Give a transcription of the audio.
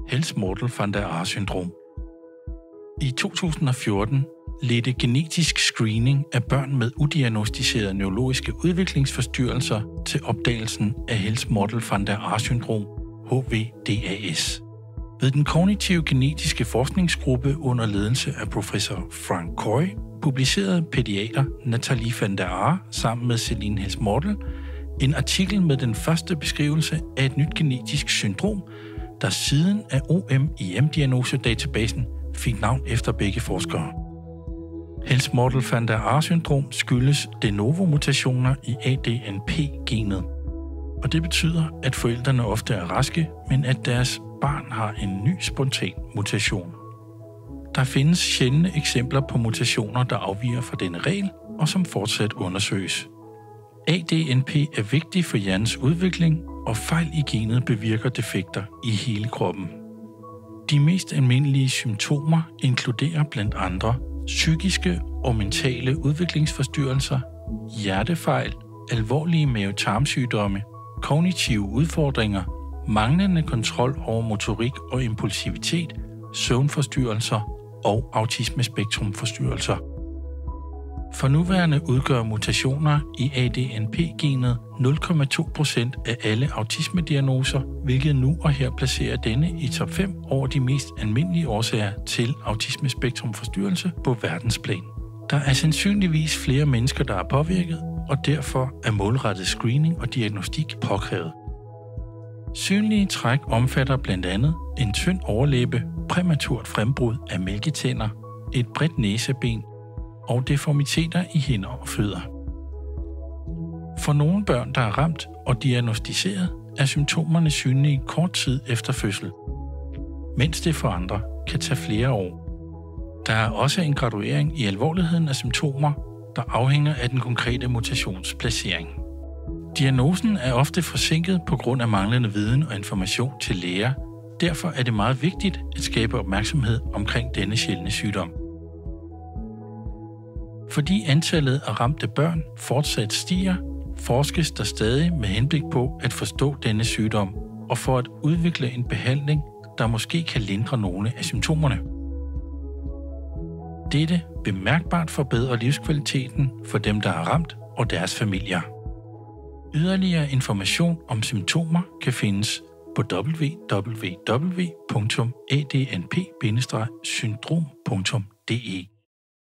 Helms-Mortel van der Aar-syndrom. I 2014 ledte genetisk screening af børn med udiagnostiserede neurologiske udviklingsforstyrrelser til opdagelsen af Helms-Mortel van der Aar-syndrom, HVDAS. Ved den kognitive genetiske forskningsgruppe under ledelse af professor Frank Coy publicerede pædiater Nathalie van der Aar sammen med Celine Helms-Mortel en artikel med den første beskrivelse af et nyt genetisk syndrom, der siden af OMIM-diagnosedatabasen fik navn efter begge forskere. Helms-Mortel van der Aar-syndrom skyldes de novo-mutationer i ADNP-genet, og det betyder, at forældrene ofte er raske, men at deres barn har en ny spontan mutation. Der findes sjældne eksempler på mutationer, der afviger fra denne regel, og som fortsat undersøges. ADNP er vigtig for hjernens udvikling, og fejl i genet bevirker defekter i hele kroppen. De mest almindelige symptomer inkluderer blandt andre psykiske og mentale udviklingsforstyrrelser, hjertefejl, alvorlige mave-tarmsygdomme, kognitive udfordringer, manglende kontrol over motorik og impulsivitet, søvnforstyrrelser og autismespektrumforstyrrelser. For nuværende udgør mutationer i ADNP-genet 0,2% af alle autismediagnoser, hvilket nu og her placerer denne i top 5 over de mest almindelige årsager til autismespektrumforstyrrelse på verdensplan. Der er sandsynligvis flere mennesker, der er påvirket, og derfor er målrettet screening og diagnostik påkrævet. Synlige træk omfatter blandt andet en tynd overlæbe, præmaturt frembrud af mælketænder, et bredt næseben og deformiteter i hænder og fødder. For nogle børn, der er ramt og diagnosticeret, er symptomerne synlige kort tid efter fødsel, mens det for andre kan tage flere år. Der er også en graduering i alvorligheden af symptomer, der afhænger af den konkrete mutationsplacering. Diagnosen er ofte forsinket på grund af manglende viden og information til læger. Derfor er det meget vigtigt at skabe opmærksomhed omkring denne sjældne sygdom. Fordi antallet af ramte børn fortsat stiger, forskes der stadig med henblik på at forstå denne sygdom og for at udvikle en behandling, der måske kan lindre nogle af symptomerne. Dette vil mærkbart forbedre livskvaliteten for dem, der er ramt, og deres familier. Yderligere information om symptomer kan findes på www.adnp-syndrom.de.